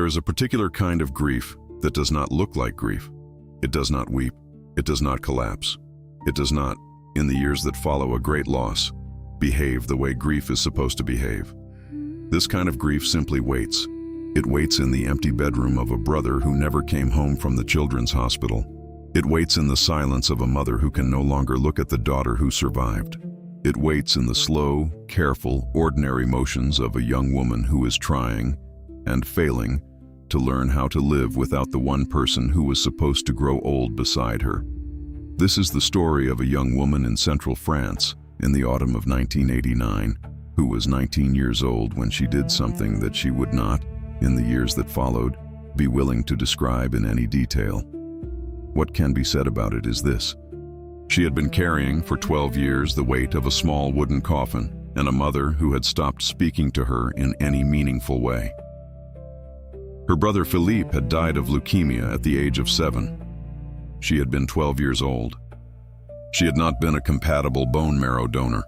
There is a particular kind of grief that does not look like grief. It does not weep. It does not collapse. It does not, in the years that follow a great loss, behave the way grief is supposed to behave. This kind of grief simply waits. It waits in the empty bedroom of a brother who never came home from the children's hospital. It waits in the silence of a mother who can no longer look at the daughter who survived. It waits in the slow, careful, ordinary motions of a young woman who is trying and failing to learn how to live without the one person who was supposed to grow old beside her. This is the story of a young woman in central France in the autumn of 1989, who was 19 years old when she did something that she would not, in the years that followed, be willing to describe in any detail. What can be said about it is this. She had been carrying for 12 years the weight of a small wooden coffin and a mother who had stopped speaking to her in any meaningful way. Her brother Philippe had died of leukemia at the age of 7. She had been 12 years old. She had not been a compatible bone marrow donor.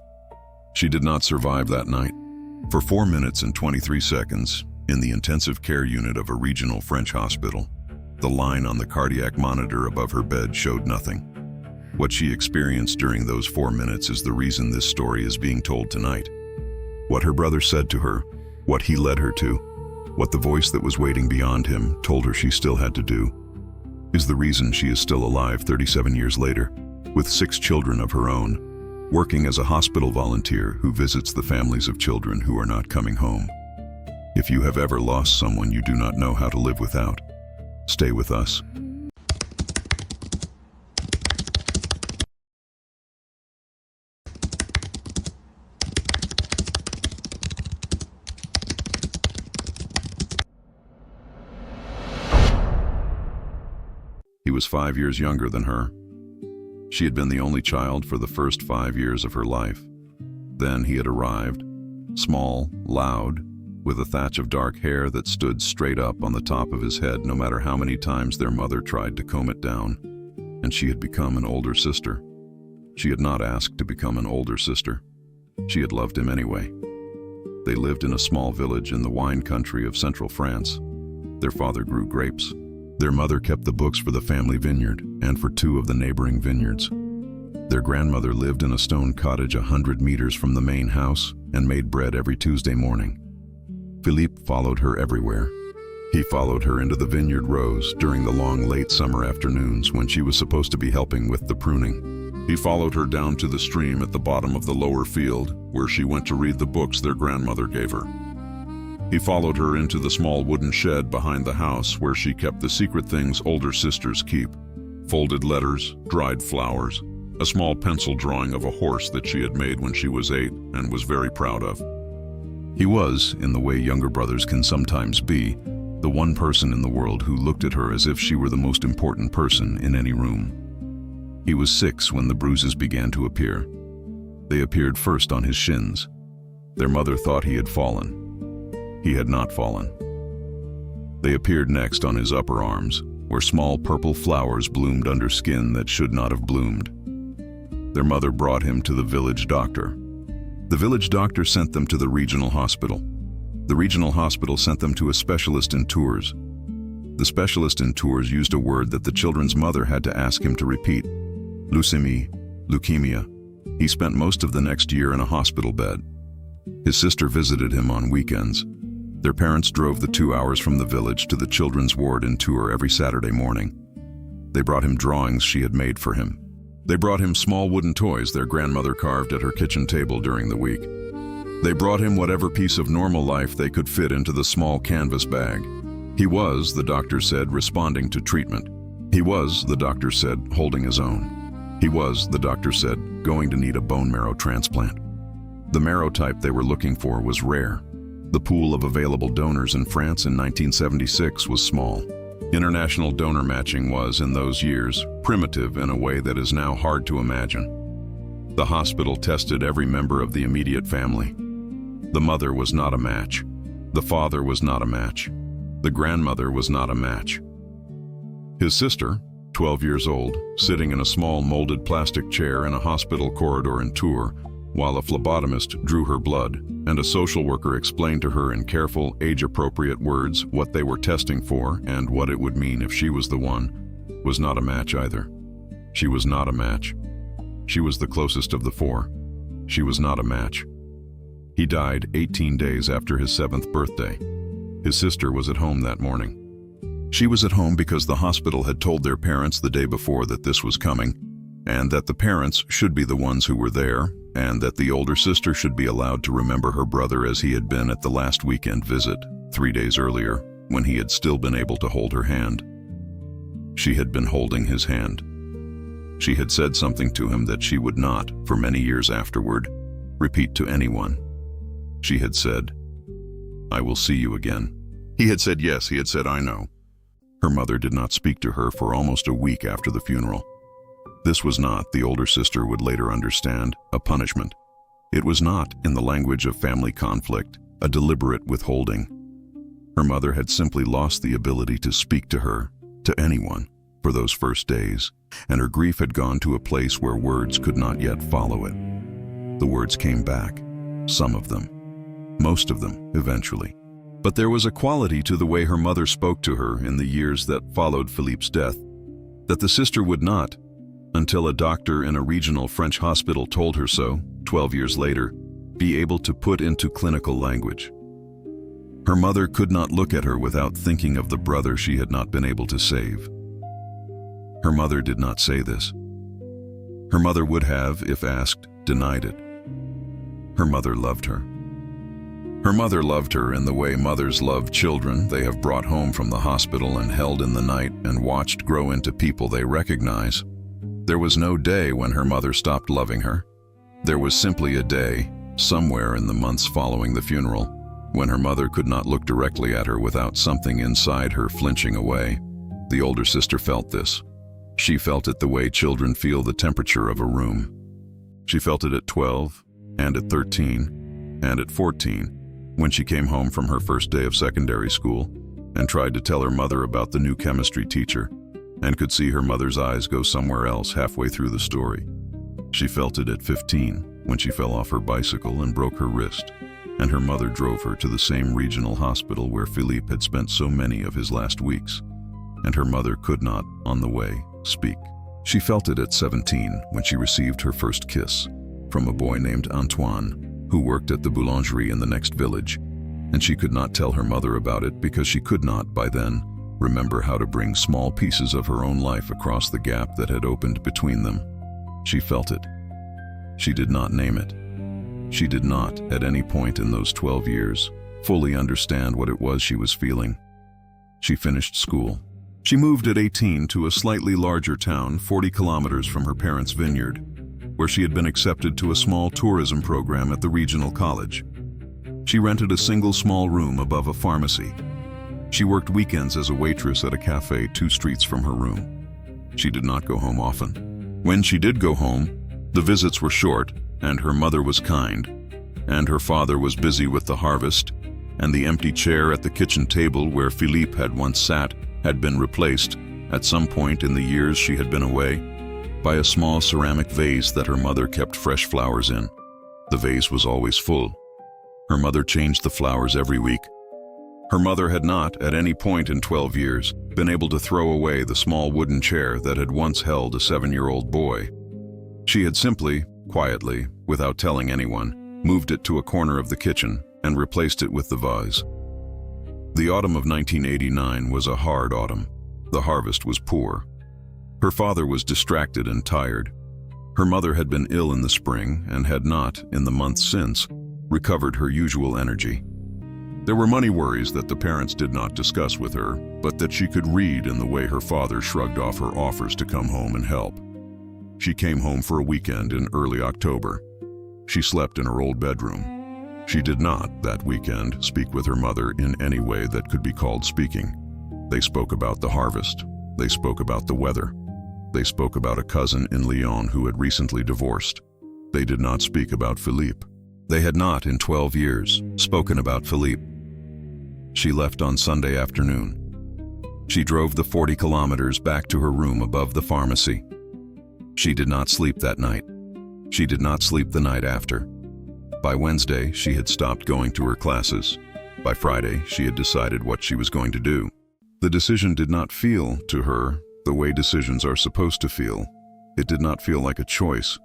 She did not survive that night. For 4 minutes and 23 seconds, in the intensive care unit of a regional French hospital, the line on the cardiac monitor above her bed showed nothing. What she experienced during those 4 minutes is the reason this story is being told tonight. What her brother said to her, what he led her to, what the voice that was waiting beyond him told her she still had to do, is the reason she is still alive 37 years later, with 6 children of her own, working as a hospital volunteer who visits the families of children who are not coming home. If you have ever lost someone you do not know how to live without, stay with us. He was 5 years younger than her. She had been the only child for the first 5 years of her life. Then he had arrived, small, loud, with a thatch of dark hair that stood straight up on the top of his head no matter how many times their mother tried to comb it down. And she had become an older sister. She had not asked to become an older sister. She had loved him anyway. They lived in a small village in the wine country of central France. Their father grew grapes. Their mother kept the books for the family vineyard and for 2 of the neighboring vineyards. Their grandmother lived in a stone cottage 100 meters from the main house and made bread every Tuesday morning. Philippe followed her everywhere. He followed her into the vineyard rows during the long late summer afternoons when she was supposed to be helping with the pruning. He followed her down to the stream at the bottom of the lower field where she went to read the books their grandmother gave her. He followed her into the small wooden shed behind the house where she kept the secret things older sisters keep: folded letters, dried flowers, a small pencil drawing of a horse that she had made when she was 8 and was very proud of. He was, in the way younger brothers can sometimes be, the one person in the world who looked at her as if she were the most important person in any room. He was 6 when the bruises began to appear. They appeared first on his shins. Their mother thought he had fallen. He had not fallen. They appeared next on his upper arms, where small purple flowers bloomed under skin that should not have bloomed. Their mother brought him to the village doctor. The village doctor sent them to the regional hospital. The regional hospital sent them to a specialist in Tours. The specialist in Tours used a word that the children's mother had to ask him to repeat: leukemia, leukemia. He spent most of the next year in a hospital bed. His sister visited him on weekends. Their parents drove the 2 hours from the village to the children's ward in Tours every Saturday morning. They brought him drawings she had made for him. They brought him small wooden toys their grandmother carved at her kitchen table during the week. They brought him whatever piece of normal life they could fit into the small canvas bag. He was, the doctor said, responding to treatment. He was, the doctor said, holding his own. He was, the doctor said, going to need a bone marrow transplant. The marrow type they were looking for was rare. The pool of available donors in France in 1976 was small. International donor matching was, in those years, primitive in a way that is now hard to imagine. The hospital tested every member of the immediate family. The mother was not a match. The father was not a match. The grandmother was not a match. His sister, 12 years old, sitting in a small molded plastic chair in a hospital corridor in Tours, while a phlebotomist drew her blood, and a social worker explained to her in careful, age-appropriate words what they were testing for and what it would mean if she was the one, was not a match either. She was not a match. She was the closest of the four. She was not a match. He died 18 days after his 7th birthday. His sister was at home that morning. She was at home because the hospital had told their parents the day before that this was coming, and that the parents should be the ones who were there, and that the older sister should be allowed to remember her brother as he had been at the last weekend visit, 3 days earlier, when he had still been able to hold her hand. She had been holding his hand. She had said something to him that she would not, for many years afterward, repeat to anyone. She had said, "I will see you again." He had said yes, he had said, "I know." Her mother did not speak to her for almost a week after the funeral. This was not, the older sister would later understand, a punishment. It was not, in the language of family conflict, a deliberate withholding. Her mother had simply lost the ability to speak to her, to anyone, for those first days, and her grief had gone to a place where words could not yet follow it. The words came back, some of them, most of them, eventually. But there was a quality to the way her mother spoke to her in the years that followed Philippe's death, that the sister would not, until a doctor in a regional French hospital told her so, 12 years later, be able to put into clinical language. Her mother could not look at her without thinking of the brother she had not been able to save. Her mother did not say this. Her mother would have, if asked, denied it. Her mother loved her. Her mother loved her in the way mothers love children they have brought home from the hospital and held in the night and watched grow into people they recognize. There was no day when her mother stopped loving her. There was simply a day, somewhere in the months following the funeral, when her mother could not look directly at her without something inside her flinching away. The older sister felt this. She felt it the way children feel the temperature of a room. She felt it at 12, and at 13, and at 14, when she came home from her first day of secondary school and tried to tell her mother about the new chemistry teacher, and could see her mother's eyes go somewhere else halfway through the story. She felt it at 15, when she fell off her bicycle and broke her wrist, and her mother drove her to the same regional hospital where Philippe had spent so many of his last weeks, and her mother could not, on the way, speak. She felt it at 17, when she received her first kiss from a boy named Antoine, who worked at the boulangerie in the next village, and she could not tell her mother about it because she could not, by then, remember how to bring small pieces of her own life across the gap that had opened between them. She felt it. She did not name it. She did not, at any point in those 12 years, fully understand what it was she was feeling. She finished school. She moved at 18 to a slightly larger town 40 kilometers from her parents' vineyard, where she had been accepted to a small tourism program at the regional college. She rented a single small room above a pharmacy. She worked weekends as a waitress at a cafe 2 streets from her room. She did not go home often. When she did go home, the visits were short, and her mother was kind, and her father was busy with the harvest, and the empty chair at the kitchen table where Philippe had once sat had been replaced, at some point in the years she had been away, by a small ceramic vase that her mother kept fresh flowers in. The vase was always full. Her mother changed the flowers every week. Her mother had not, at any point in 12 years, been able to throw away the small wooden chair that had once held a 7-year-old boy. She had simply, quietly, without telling anyone, moved it to a corner of the kitchen and replaced it with the vase. The autumn of 1989 was a hard autumn. The harvest was poor. Her father was distracted and tired. Her mother had been ill in the spring and had not, in the months since, recovered her usual energy. There were money worries that the parents did not discuss with her, but that she could read in the way her father shrugged off her offers to come home and help. She came home for a weekend in early October. She slept in her old bedroom. She did not, that weekend, speak with her mother in any way that could be called speaking. They spoke about the harvest. They spoke about the weather. They spoke about a cousin in Lyon who had recently divorced. They did not speak about Philippe. They had not, in 12 years, spoken about Philippe. She left on Sunday afternoon. She drove the 40 kilometers back to her room above the pharmacy. She did not sleep that night. She did not sleep the night after. By Wednesday, she had stopped going to her classes. By Friday, she had decided what she was going to do. The decision did not feel, to her, the way decisions are supposed to feel. It did not feel like a choice.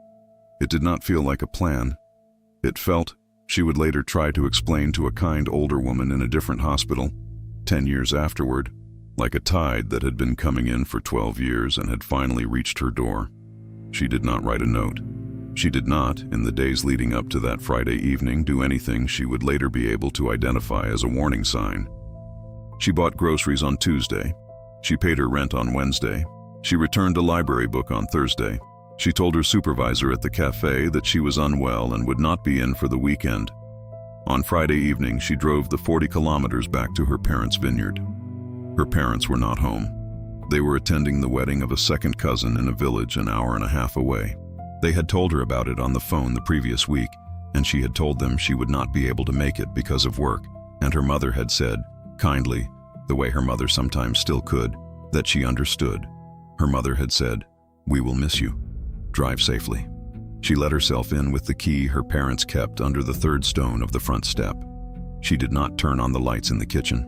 It did not feel like a plan. It felt, she would later try to explain to a kind older woman in a different hospital, 10 years afterward, like a tide that had been coming in for 12 years and had finally reached her door. She did not write a note. She did not, in the days leading up to that Friday evening, do anything she would later be able to identify as a warning sign. She bought groceries on Tuesday. She paid her rent on Wednesday. She returned a library book on Thursday. She told her supervisor at the cafe that she was unwell and would not be in for the weekend. On Friday evening, she drove the 40 kilometers back to her parents' vineyard. Her parents were not home. They were attending the wedding of a second cousin in a village an hour and a half away. They had told her about it on the phone the previous week, and she had told them she would not be able to make it because of work, and her mother had said, kindly, the way her mother sometimes still could, that she understood. Her mother had said, "We will miss you. Drive safely." She let herself in with the key her parents kept under the third stone of the front step. She did not turn on the lights in the kitchen.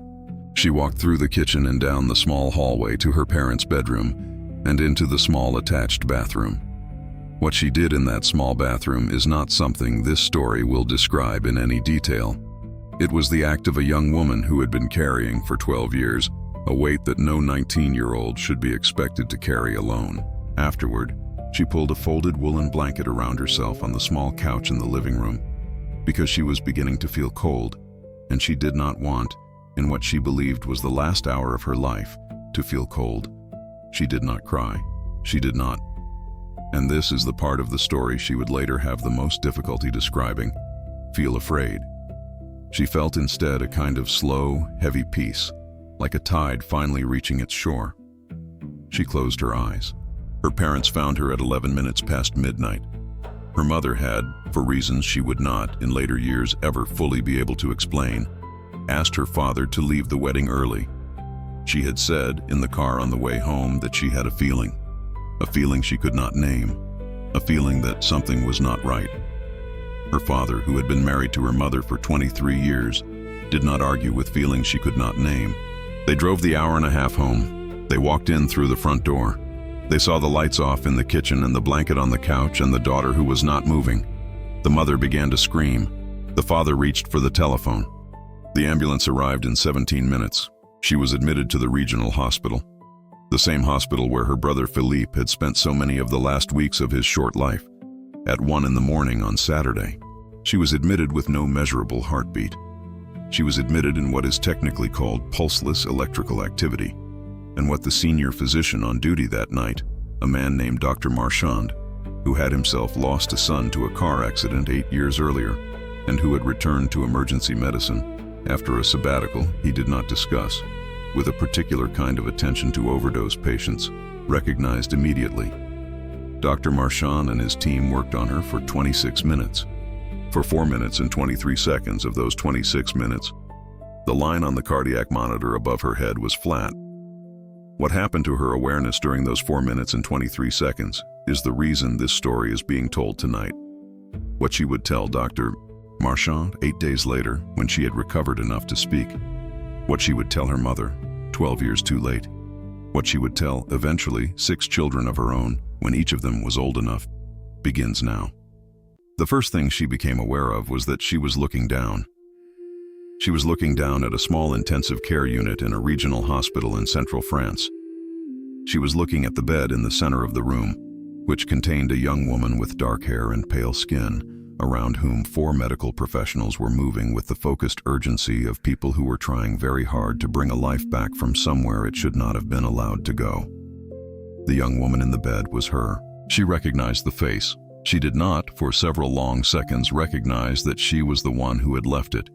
She walked through the kitchen and down the small hallway to her parents' bedroom and into the small attached bathroom. What she did in that small bathroom is not something this story will describe in any detail. It was the act of a young woman who had been carrying for 12 years, a weight that no 19-year-old should be expected to carry alone. Afterward, she pulled a folded woolen blanket around herself on the small couch in the living room, because she was beginning to feel cold, and she did not want, in what she believed was the last hour of her life, to feel cold. She did not cry. She did not. And this is the part of the story she would later have the most difficulty describing: feel afraid. She felt instead a kind of slow, heavy peace, like a tide finally reaching its shore. She closed her eyes. Her parents found her at 11 minutes past midnight. Her mother had, for reasons she would not, in later years, ever fully be able to explain, asked her father to leave the wedding early. She had said, in the car on the way home, that she had a feeling she could not name, a feeling that something was not right. Her father, who had been married to her mother for 23 years, did not argue with feelings she could not name. They drove the hour and a half home. They walked in through the front door. They saw the lights off in the kitchen and the blanket on the couch and the daughter who was not moving. The mother began to scream. The father reached for the telephone. The ambulance arrived in 17 minutes. She was admitted to the regional hospital, the same hospital where her brother Philippe had spent so many of the last weeks of his short life. At 1 in the morning on Saturday, she was admitted with no measurable heartbeat. She was admitted in what is technically called pulseless electrical activity, and what the senior physician on duty that night, a man named Dr. Marchand, who had himself lost a son to a car accident 8 years earlier, and who had returned to emergency medicine after a sabbatical he did not discuss, with a particular kind of attention to overdose patients, recognized immediately. Dr. Marchand and his team worked on her for 26 minutes. For 4 minutes and 23 seconds of those 26 minutes, the line on the cardiac monitor above her head was flat. What happened to her awareness during those 4 minutes and 23 seconds is the reason this story is being told tonight. What she would tell Dr. Marchand 8 days later, when she had recovered enough to speak. What she would tell her mother, 12 years too late. What she would tell, eventually, 6 children of her own, when each of them was old enough, begins now. The first thing she became aware of was that she was looking down. She was looking down at a small intensive care unit in a regional hospital in central France. She was looking at the bed in the center of the room, which contained a young woman with dark hair and pale skin, around whom 4 medical professionals were moving with the focused urgency of people who were trying very hard to bring a life back from somewhere it should not have been allowed to go. The young woman in the bed was her. She recognized the face. She did not, for several long seconds, recognize that she was the one who had left it.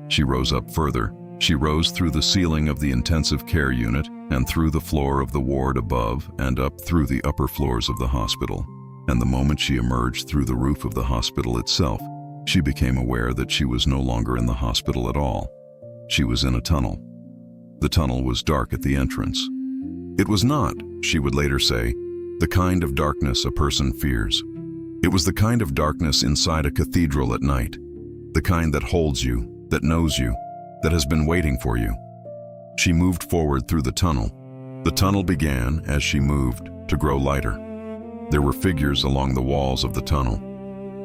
She rose up further. She rose through the ceiling of the intensive care unit and through the floor of the ward above and up through the upper floors of the hospital. And the moment she emerged through the roof of the hospital itself, she became aware that she was no longer in the hospital at all. She was in a tunnel. The tunnel was dark at the entrance. It was not, she would later say, the kind of darkness a person fears. It was the kind of darkness inside a cathedral at night, the kind that holds you, that knows you, that has been waiting for you. She moved forward through the tunnel. The tunnel began, as she moved, to grow lighter. There were figures along the walls of the tunnel.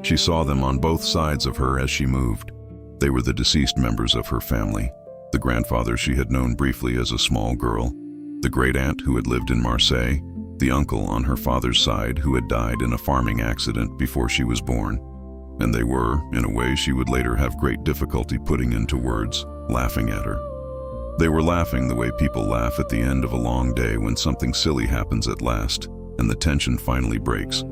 She saw them on both sides of her as she moved. They were the deceased members of her family, the grandfather she had known briefly as a small girl, the great-aunt who had lived in Marseille, the uncle on her father's side who had died in a farming accident before she was born. And they were, in a way she would later have great difficulty putting into words, laughing at her. They were laughing the way people laugh at the end of a long day when something silly happens at last, and the tension finally breaks.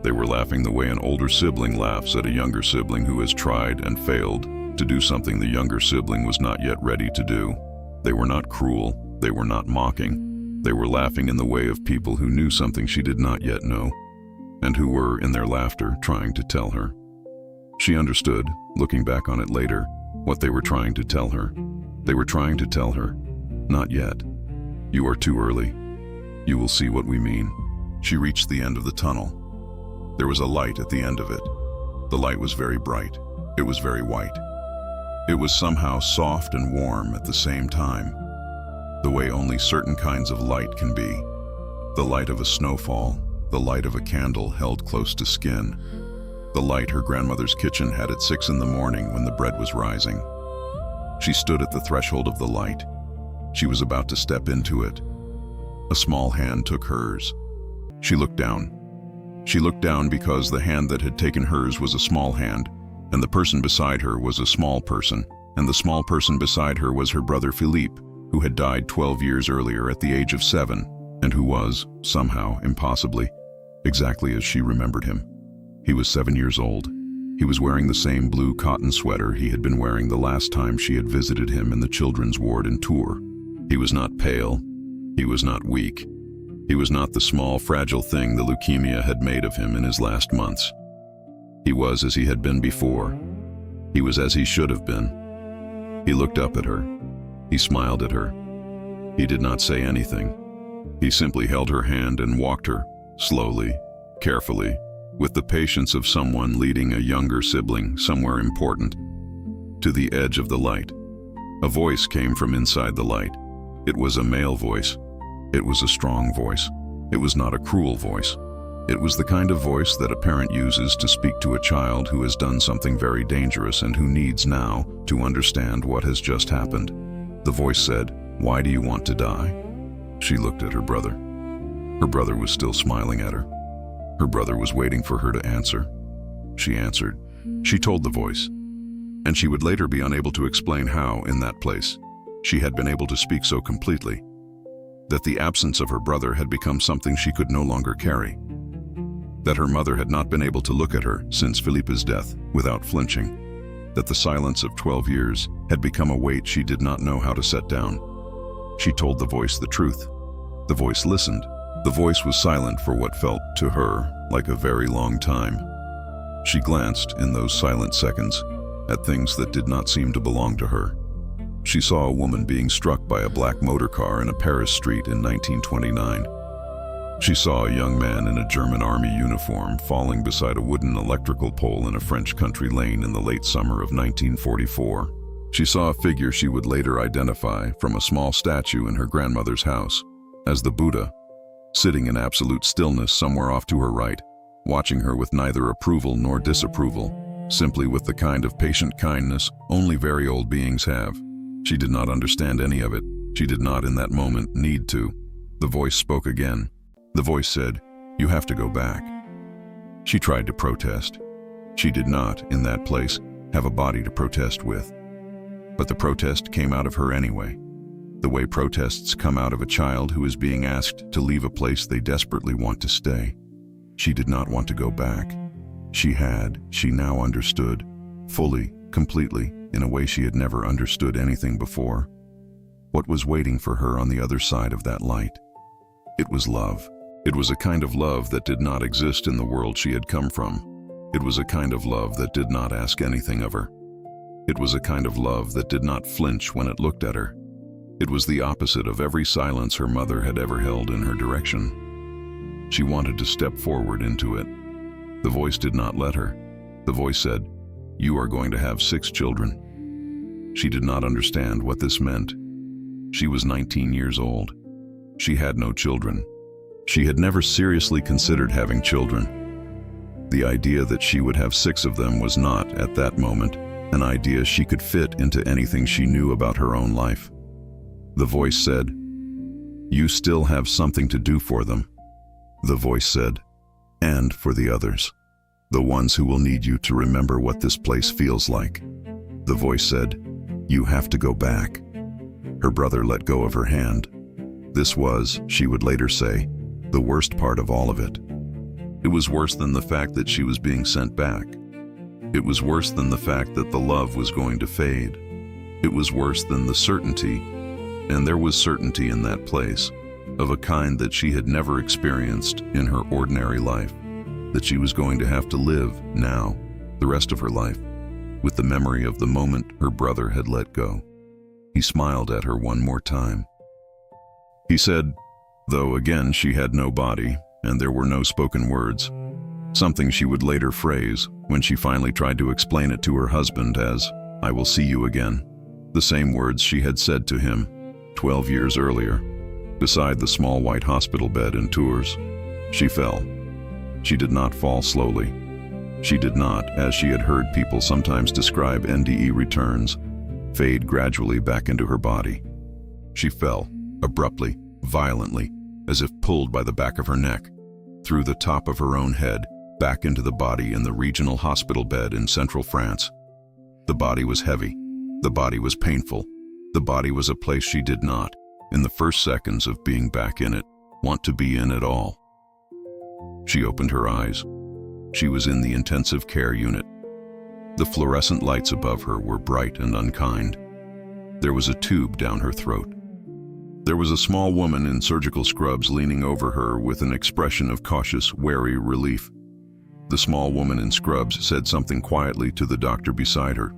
They were laughing the way an older sibling laughs at a younger sibling who has tried and failed to do something the younger sibling was not yet ready to do. They were not cruel, they were not mocking. They were laughing in the way of people who knew something she did not yet know, and who were, in their laughter, trying to tell her. She understood, looking back on it later, what they were trying to tell her. They were trying to tell her, "Not yet. You are too early. You will see what we mean." She reached the end of the tunnel. There was a light at the end of it. The light was very bright. It was very white. It was somehow soft and warm at the same time, the way only certain kinds of light can be. The light of a snowfall, the light of a candle held close to skin, the light her grandmother's kitchen had at 6 in the morning when the bread was rising. She stood at the threshold of the light. She was about to step into it. A small hand took hers. She looked down. She looked down because the hand that had taken hers was a small hand, and the person beside her was a small person, and the small person beside her was her brother Philippe, who had died 12 years earlier at the age of 7, and who was, somehow, impossibly, exactly as she remembered him. He was 7 years old. He was wearing the same blue cotton sweater he had been wearing the last time she had visited him in the children's ward in Tours. He was not pale. He was not weak. He was not the small, fragile thing the leukemia had made of him in his last months. He was as he had been before. He was as he should have been. He looked up at her. He smiled at her. He did not say anything. He simply held her hand and walked her, slowly, carefully, with the patience of someone leading a younger sibling somewhere important, to the edge of the light. A voice came from inside the light. It was a male voice. It was a strong voice. It was not a cruel voice. It was the kind of voice that a parent uses to speak to a child who has done something very dangerous and who needs now to understand what has just happened. The voice said, "Why do you want to die?" She looked at her brother. Her brother was still smiling at her. Her brother was waiting for her to answer. She answered. She told the voice. And she would later be unable to explain how, in that place, she had been able to speak so completely, that the absence of her brother had become something she could no longer carry, that her mother had not been able to look at her since Philippe's death without flinching, that the silence of 12 years had become a weight she did not know how to set down. She told the voice the truth. The voice listened. The voice was silent for what felt to her like a very long time. She glanced in those silent seconds at things that did not seem to belong to her. She saw a woman being struck by a black motor car in a Paris street in 1929. She saw a young man in a German army uniform falling beside a wooden electrical pole in a French country lane in the late summer of 1944. She saw a figure she would later identify from a small statue in her grandmother's house as the Buddha, sitting in absolute stillness somewhere off to her right, watching her with neither approval nor disapproval, simply with the kind of patient kindness only very old beings have. She did not understand any of it. She did not in that moment need to. The voice spoke again. The voice said, "You have to go back." She tried to protest. She did not, in that place, have a body to protest with. But the protest came out of her anyway, the way protests come out of a child who is being asked to leave a place they desperately want to stay. She did not want to go back. She now understood, fully, completely, in a way she had never understood anything before. What was waiting for her on the other side of that light? It was love. It was a kind of love that did not exist in the world she had come from. It was a kind of love that did not ask anything of her. It was a kind of love that did not flinch when it looked at her. It was the opposite of every silence her mother had ever held in her direction. She wanted to step forward into it. The voice did not let her. The voice said, "You are going to have 6 children." She did not understand what this meant. She was 19 years old. She had no children. She had never seriously considered having children. The idea that she would have 6 of them was not, at that moment, an idea she could fit into anything she knew about her own life. The voice said, "You still have something to do for them." The voice said, "And for the others, the ones who will need you to remember what this place feels like." The voice said, "You have to go back." Her brother let go of her hand. This was, she would later say, the worst part of all of it. It was worse than the fact that she was being sent back. It was worse than the fact that the love was going to fade. It was worse than the certainty, and there was certainty in that place, of a kind that she had never experienced in her ordinary life, that she was going to have to live now, the rest of her life, with the memory of the moment her brother had let go. He smiled at her one more time. He said, though again she had no body and there were no spoken words, something she would later phrase when she finally tried to explain it to her husband as, "I will see you again," the same words she had said to him 12 years earlier, beside the small white hospital bed in Tours. She fell. She did not fall slowly. She did not, as she had heard people sometimes describe NDE returns, fade gradually back into her body. She fell, abruptly, violently, as if pulled by the back of her neck, through the top of her own head, back into the body in the regional hospital bed in central France. The body was heavy. The body was painful. The body was a place she did not, in the first seconds of being back in it, want to be in at all. She opened her eyes. She was in the intensive care unit. The fluorescent lights above her were bright and unkind. There was a tube down her throat. There was a small woman in surgical scrubs leaning over her with an expression of cautious, wary relief. The small woman in scrubs said something quietly to the doctor beside her.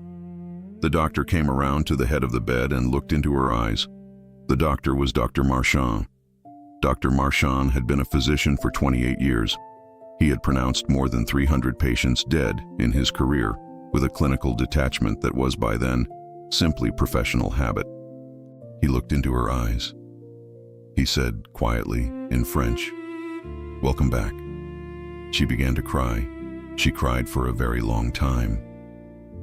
The doctor came around to the head of the bed and looked into her eyes. The doctor was Dr. Marchand. Dr. Marchand had been a physician for 28 years. He had pronounced more than 300 patients dead in his career, with a clinical detachment that was by then simply professional habit. He looked into her eyes. He said quietly, in French, "Welcome back." She began to cry. She cried for a very long time.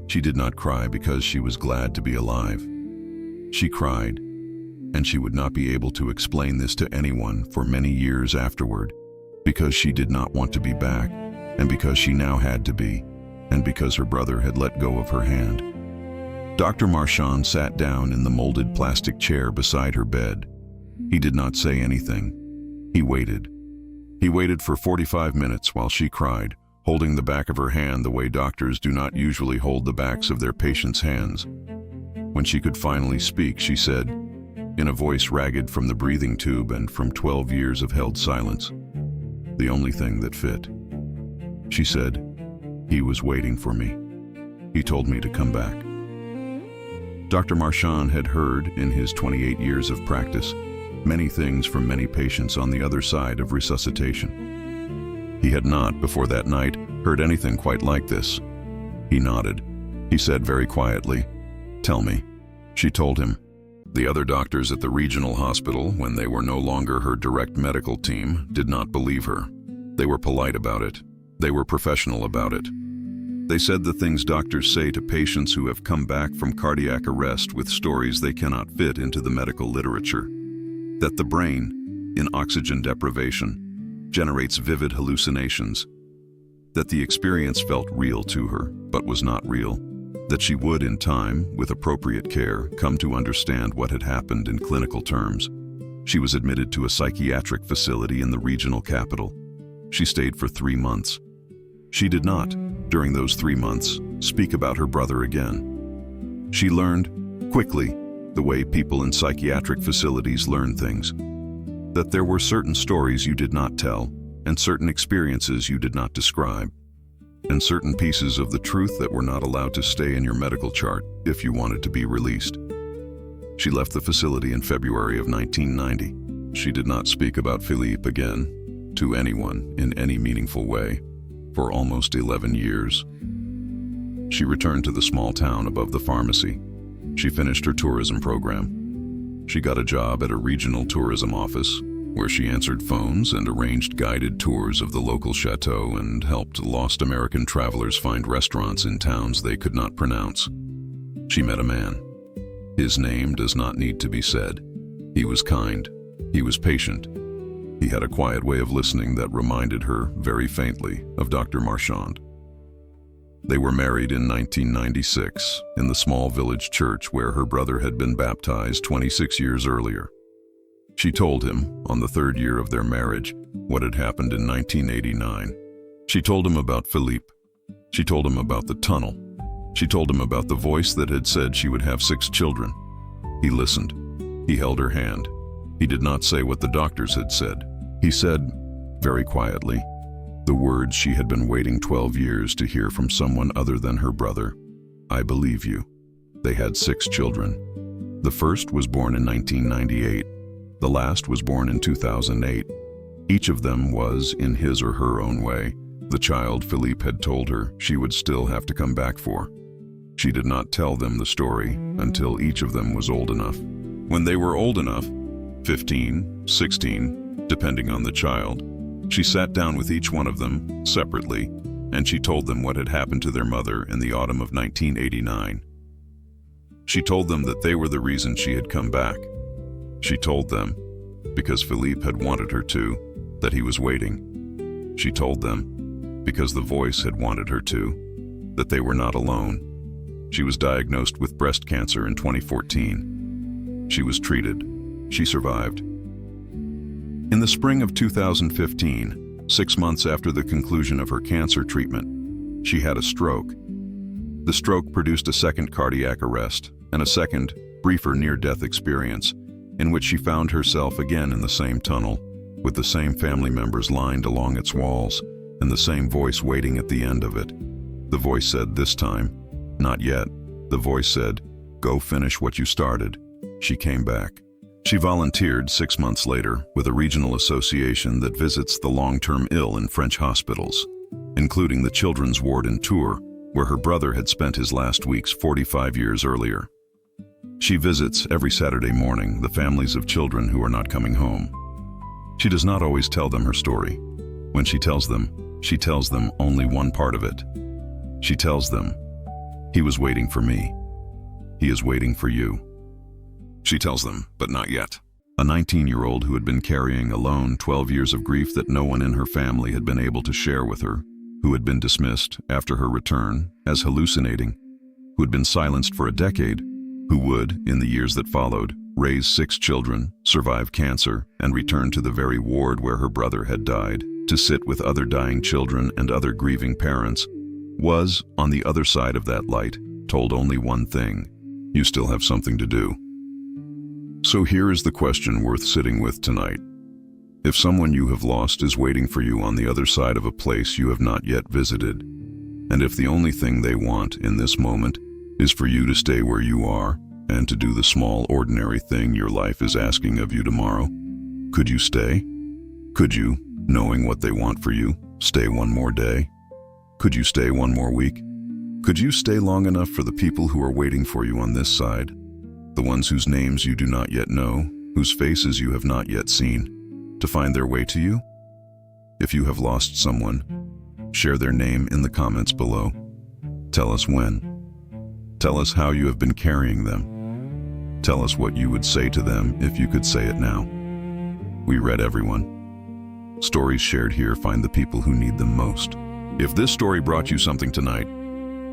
She did not cry because she was glad to be alive. She cried, and she would not be able to explain this to anyone for many years afterward, because she did not want to be back, and because she now had to be, and because her brother had let go of her hand. Dr. Marchand sat down in the molded plastic chair beside her bed. He did not say anything. He waited. He waited for 45 minutes while she cried, holding the back of her hand the way doctors do not usually hold the backs of their patients' hands. When she could finally speak, she said, in a voice ragged from the breathing tube and from 12 years of held silence, the only thing that fit. She said, "He was waiting for me. He told me to come back." Dr. Marchand had heard, in his 28 years of practice, many things from many patients on the other side of resuscitation. He had not, before that night, heard anything quite like this. He nodded. He said very quietly, "Tell me." She told him. The other doctors at the regional hospital, when they were no longer her direct medical team, did not believe her. They were polite about it. They were professional about it. They said the things doctors say to patients who have come back from cardiac arrest with stories they cannot fit into the medical literature. That the brain, in oxygen deprivation, generates vivid hallucinations. That the experience felt real to her, but was not real. That she would, in time, with appropriate care, come to understand what had happened in clinical terms. She was admitted to a psychiatric facility in the regional capital. She stayed for 3 months. She did not, during those 3 months, speak about her brother again. She learned, quickly, the way people in psychiatric facilities learn things. That there were certain stories you did not tell, and certain experiences you did not describe, and certain pieces of the truth that were not allowed to stay in your medical chart if you wanted to be released. She left the facility in February of 1990. She did not speak about Philippe again, to anyone in any meaningful way, for almost 11 years. She returned to the small town above the pharmacy. She finished her tourism program. She got a job at a regional tourism office, where she answered phones and arranged guided tours of the local chateau and helped lost American travelers find restaurants in towns they could not pronounce. She met a man. His name does not need to be said. He was kind. He was patient. He had a quiet way of listening that reminded her, very faintly, of Dr. Marchand. They were married in 1996 in the small village church where her brother had been baptized 26 years earlier. She told him, on the third year of their marriage, what had happened in 1989. She told him about Philippe. She told him about the tunnel. She told him about the voice that had said she would have 6 children. He listened. He held her hand. He did not say what the doctors had said. He said, very quietly, the words she had been waiting 12 years to hear from someone other than her brother. I believe you. They had 6 children. The first was born in 1998. The last was born in 2008. Each of them was, in his or her own way, the child Philippe had told her she would still have to come back for. She did not tell them the story until each of them was old enough. When they were old enough, 15, 16, depending on the child, she sat down with each one of them, separately, and she told them what had happened to their mother in the autumn of 1989. She told them that they were the reason she had come back. She told them, because Philippe had wanted her to, that he was waiting. She told them, because the voice had wanted her to, that they were not alone. She was diagnosed with breast cancer in 2014. She was treated. She survived. In the spring of 2015, 6 months after the conclusion of her cancer treatment, she had a stroke. The stroke produced a second cardiac arrest and a second, briefer near-death experience, in which she found herself again in the same tunnel, with the same family members lined along its walls, and the same voice waiting at the end of it. The voice said this time, not yet. The voice said, go finish what you started. She came back. She volunteered 6 months later with a regional association that visits the long-term ill in French hospitals, including the children's ward in Tours, where her brother had spent his last weeks 45 years earlier. She visits every Saturday morning the families of children who are not coming home. She does not always tell them her story. When she tells them only one part of it. She tells them, he was waiting for me. He is waiting for you. She tells them, but not yet. A 19-year-old who had been carrying alone 12 years of grief that no one in her family had been able to share with her, who had been dismissed after her return as hallucinating, who had been silenced for a decade, who would, in the years that followed, raise 6 children, survive cancer, and return to the very ward where her brother had died, to sit with other dying children and other grieving parents, was, on the other side of that light, told only one thing: you still have something to do. So here is the question worth sitting with tonight. If someone you have lost is waiting for you on the other side of a place you have not yet visited, and if the only thing they want in this moment is for you to stay where you are and to do the small, ordinary thing your life is asking of you tomorrow, could you stay? Could you, knowing what they want for you, stay one more day? Could you stay one more week? Could you stay long enough for the people who are waiting for you on this side, the ones whose names you do not yet know, whose faces you have not yet seen, to find their way to you? If you have lost someone, share their name in the comments below. Tell us when. Tell us how you have been carrying them. Tell us what you would say to them if you could say it now. We read everyone. Stories shared here find the people who need them most. If this story brought you something tonight,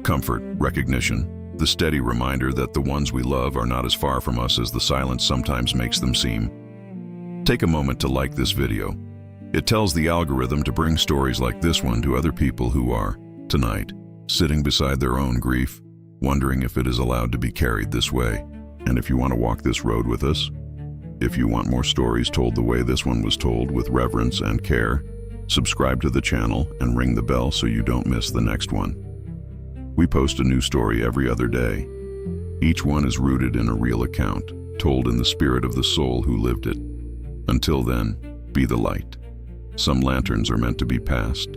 comfort, recognition, the steady reminder that the ones we love are not as far from us as the silence sometimes makes them seem, take a moment to like this video. It tells the algorithm to bring stories like this one to other people who are, tonight, sitting beside their own grief, wondering if it is allowed to be carried this way. And if you want to walk this road with us, if you want more stories told the way this one was told with reverence and care, subscribe to the channel and ring the bell so you don't miss the next one. We post a new story every other day. Each one is rooted in a real account, told in the spirit of the soul who lived it. Until then, be the light. Some lanterns are meant to be passed,